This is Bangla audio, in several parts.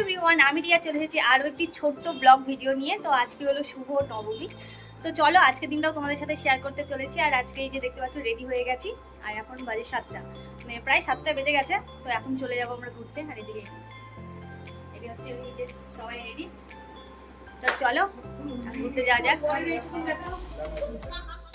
এভরিওয়ান, আমি রিয়া চলে এসেছি আরও একটি ছোট্ট ব্লগ ভিডিও নিয়ে। তো আজকে হলো শুভ নবমী। তো চলো আজকের দিনটাও তোমাদের সাথে শেয়ার করতে চলেছি। আর আজকে এই যে দেখতে পাচ্ছ রেডি হয়ে গেছি, আর এখন বাজে 7টা, মানে প্রায় 7টা বেজে গেছে। তো এখন চলে যাবো আমরা ঘুরতে। আর এদিকে এটি হচ্ছে এই যে সবাই রেডি। তো চলো ঘুরতে যাওয়া যাক।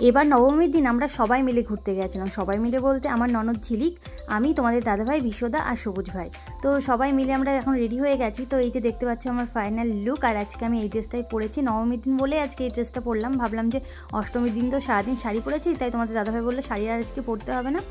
এবার নবমীর দিন আমরা সবাই মিলে ঘুরতে গেছিলাম। সবাই মিলে বলতে আমার ননদ ঝিলিক, আমি, তোমাদের দাদাভাই বিশ্বদা আর সবুজ ভাই। তো সবাই মিলে আমরা এখন রেডি হয়ে গেছি। তো এই যে দেখতে পাচ্ছ আমার ফাইনাল লুক। আর আজকে আমি এই ড্রেসটাই পরেছি, নবমীর দিন বলে আজকে এই ড্রেসটা পরলাম। ভাবলাম যে অষ্টমীর দিন তো সারাদিন শাড়ি পরেছি, তাই তোমাদের দাদাভাই বললো শাড়ি আর আজকে পরতে হবে না,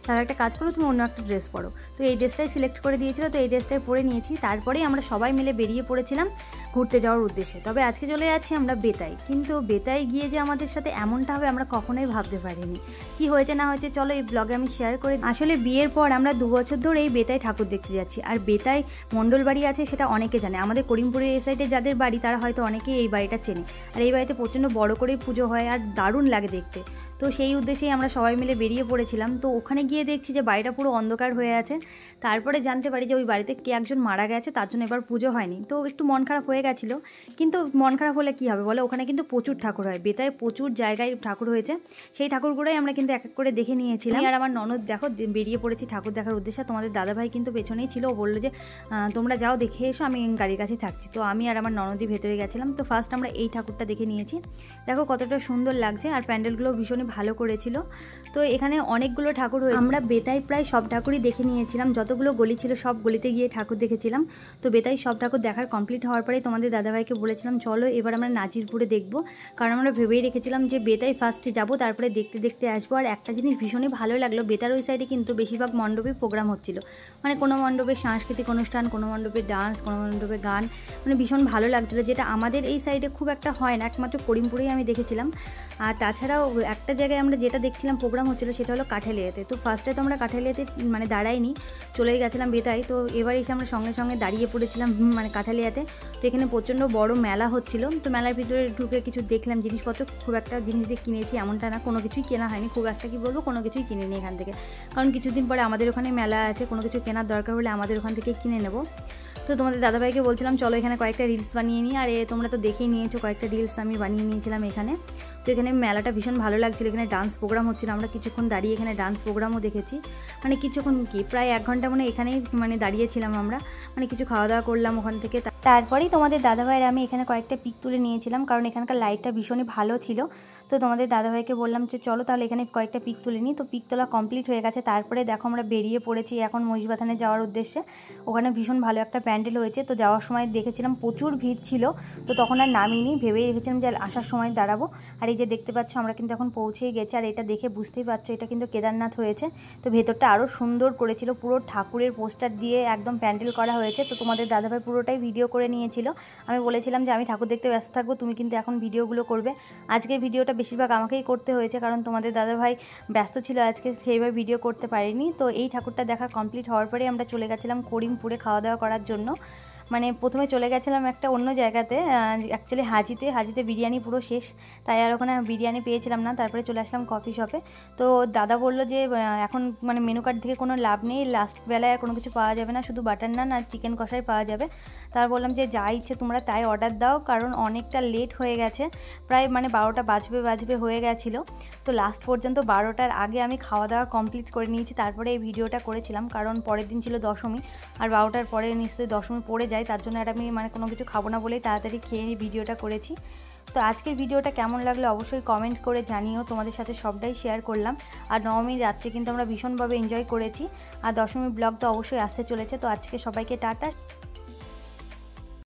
তার একটা কাজ করো, তুমি অন্য একটা ড্রেস পরো। তো এই ড্রেসটাই সিলেক্ট করে দিয়েছিল, তো এই ড্রেসটাই পরে নিয়েছি। তারপরেই আমরা সবাই মিলে বেরিয়ে পড়েছিলাম ঘুরতে যাওয়ার উদ্দেশ্যে। তবে আজকে চলে যাচ্ছি আমরা বেতাই। কিন্তু বেতাই গিয়ে যে আমাদের সাথে এমনটা হবে আমরা কখনোই ভাবতে পারিনি। কি হয়েছে না হয়েছে চলো এই ব্লগে আমি শেয়ার করি। আসলে বিয়ের পর আমরা 2 বছর ধরে এই বেতাই ঠাকুর দেখতে যাচ্ছি। আর বেতাই মণ্ডল বাড়ি আছে সেটা অনেকে জানে, আমাদের করিমপুরের এই সাইডে যাদের বাড়ি তারা হয়তো অনেকেই এই বাড়িটা চেনে। আর এই বাড়িতে প্রচণ্ড বড় করেই পুজো হয় আর দারুণ লাগে দেখতে। তো সেই উদ্দেশ্যেই আমরা সবাই মিলে বেরিয়ে পড়েছিলাম। তো ওখানে গিয়ে দেখছি যে বাড়িটা পুরো অন্ধকার হয়ে আছে। তারপরে জানতে পারি যে ওই বাড়িতে কে একজন মারা গেছে, তার জন্য এবার পুজো হয়নি। তো একটু মন খারাপ হয়ে গেছিলো। কিন্তু মন খারাপ হলে কী হবে বলো, ওখানে কিন্তু প্রচুর ঠাকুর হয়, বেতায় প্রচুর জায়গায় ঠাকুর হয়েছে। সেই ঠাকুরগুলোই আমরা কিন্তু এক এক করে দেখে নিয়েছিলাম। আর আমার ননদ দেখো বেরিয়ে পড়েছি ঠাকুর দেখার উদ্দেশ্যে। তোমাদের দাদাভাই কিন্তু পেছনেই ছিল, ও বললো যে তোমরা যাও দেখে এসো, আমি গাড়ির কাছে থাকছি। তো আমি আর আমার ননদই ভেতরে গেছিলাম। তো ফার্স্ট আমরা এই ঠাকুরটা দেখে নিয়েছি। দেখো কতটা সুন্দর লাগছে, আর প্যান্ডেলগুলো ভীষণই ভালো করেছিল। তো এখানে অনেকগুলো ঠাকুর হয়েছে। আমরা বেতাই প্রায় সব ঠাকুরই দেখে নিয়েছিলাম, যতগুলো গলি ছিল সব গলিতে গিয়ে ঠাকুর দেখেছিলাম। তো বেতাই সব ঠাকুর দেখার কমপ্লিট হওয়ার পরেই তোমাদের দাদাভাইকে বলেছিলাম চলো এবার আমরা নাজিরপুরে দেখবো, কারণ আমরা ভেবেই রেখেছিলাম যে বেতাই ফার্স্টে যাবো, তারপরে দেখতে দেখতে আসবো। আর একটা জিনিস ভীষণই ভালো লাগলো, বেতার ওই সাইডে কিন্তু বেশিরভাগ মণ্ডপে প্রোগ্রাম হচ্ছিল, মানে কোনো মণ্ডপে সাংস্কৃতিক অনুষ্ঠান, কোনো মণ্ডপে ডান্স, কোনো মণ্ডপে গান, মানে ভীষণ ভালো লাগছিলো, যেটা আমাদের এই সাইডে খুব একটা হয় না, একমাত্র করিমপুরেই আমি দেখেছিলাম। আর তাছাড়াও একটা জায়গায় আমরা যেটা দেখছিলাম প্রোগ্রাম হচ্ছিলো সেটা হলো কাঠালিয়াতে। তো ফার্স্টে তো আমরা কাঠালিয়াতে মানে দাঁড়াইনি, চলেই গেছিলাম বেতাই। তো এবার এসে আমরা সঙ্গে সঙ্গে দাঁড়িয়ে পড়েছিলাম মানে কাঠালিয়াতে। তো এখানে প্রচণ্ড বড় মেলা হচ্ছিল। তো মেলার ভিতরে ঢুকে কিছু দেখলাম জিনিসপত্র, খুব একটা জিনিস যে কিনেছি এমনটা না, কোনো কিছুই কেনা হয়নি, খুব একটা কি বলবো কোনো কিছুই কিনিনি এখান থেকে, কারণ কিছুদিন পরে আমাদের ওখানে মেলা আছে, কোনো কিছু কেনার দরকার হলে আমাদের ওখান থেকে কিনে নেবো। তো তোমাদের দাদাভাইকে বলছিলাম চলো এখানে কয়েকটা রিলস বানিয়ে নিই। আর তোমরা তো দেখেই নিয়েছো, কয়েকটা রিলস আমি বানিয়ে নিয়েছিলাম এখানে। তো এখানে মেলাটা ভীষণ ভালো লাগছিলো, এখানে ডান্স প্রোগ্রাম হচ্ছিল, আমরা কিছুক্ষণ দাঁড়িয়ে এখানে ডান্স প্রোগ্রামও দেখেছি। মানে কিছুক্ষণ কি প্রায় 1 ঘন্টা মানে এখানেই মানে দাঁড়িয়েছিলাম আমরা, মানে কিছু খাওয়া দাওয়া করলাম ওখান থেকে। তারপরেই তোমাদের দাদাভাইয়ের আমি এখানে কয়েকটা পিক তুলে নিয়েছিলাম, কারণ এখানকার লাইটটা ভীষণই ভালো ছিল। তো তোমাদের দাদাভাইকে বললাম যে চলো তাহলে এখানে কয়েকটা পিক তুলে নিই। তো পিক তোলা কমপ্লিট হয়ে গেছে। তারপরে দেখো আমরা বেরিয়ে পড়েছি এখন মহিষবাথানে যাওয়ার উদ্দেশ্যে। ওখানে ভীষণ ভালো একটা প্যান্ডেল হয়েছে। তো যাওয়ার সময় দেখেছিলাম প্রচুর ভিড় ছিল, তো তখন আর নামিনি, ভেবেই রেখেছিলাম যে আসার সময় দাঁড়াবো। আর এই যে দেখতে পাচ্ছ আমরা কিন্তু এখন পৌঁছেই গেছি। আর এটা দেখে বুঝতেই পারছো এটা কিন্তু কেদারনাথ হয়েছে। তো ভেতরটা আরও সুন্দর করেছিল, পুরো ঠাকুরের পোস্টার দিয়ে একদম প্যান্ডেল করা হয়েছে। তো তোমাদের দাদাভাই পুরোটাই ভিডিও করে নিয়েছিল। আমি বলেছিলাম যে আমি ঠাকুর দেখতে ব্যস্ত থাকবো, তুমি কিন্তু এখন ভিডিওগুলো করবে। আজকের ভিডিওটা বেশিরভাগ আমাকেই করতে হয়েছে, কারণ তোমাদের দাদাভাই ব্যস্ত ছিল আজকে, সেইভাবে ভিডিও করতে পারিনি। তো এই ঠাকুরটা দেখা কমপ্লিট হওয়ার পরে আমরা চলে গেছিলাম করিমপুরে খাওয়া দাওয়া করার জন্য। মানে প্রথমে চলে গেছিলাম একটা অন্য জায়গাতে, অ্যাকচুয়ালি হাজিতে বিরিয়ানি পুরো শেষ, তাই আর ওখানে বিরিয়ানি পেয়েছিলাম না। তারপরে চলে আসলাম কফি শপে। তো দাদা বললো যে এখন মানে মেনু কার্ড থেকে কোনো লাভ নেই, লাস্ট বেলায় আর কোনো কিছু পাওয়া যাবে না, শুধু বাটার নান আর চিকেন কষাই পাওয়া যাবে। তার বললাম যে যা ইচ্ছে তোমরা তাই অর্ডার দাও, কারণ অনেকটা লেট হয়ে গেছে, প্রায় মানে 12টা বাজবে হয়ে গেছিলো। তো লাস্ট পর্যন্ত 12টার আগে আমি খাওয়া দাওয়া কমপ্লিট করে নিয়েছি, তারপরে এই ভিডিওটা করেছিলাম, কারণ পরের দিন ছিল দশমী, আর 12টার পরে নিশ্চয়ই দশমী পড়ে যায়, তার জন্য আর আমি মানে কোনো কিছু খাবো না বলেই তাড়াতাড়ি খেয়ে ভিডিওটা করেছি। তো আজকের ভিডিওটা কেমন লাগলো অবশ্যই কমেন্ট করে জানিও, তোমাদের সাথে সবটাই শেয়ার করলাম। আর নবমীর রাত্রে কিন্তু আমরা ভীষণভাবে এনজয় করেছি, আর দশমীর ব্লগ তো অবশ্যই আসতে চলেছে। তো আজকে সবাইকে টাটা।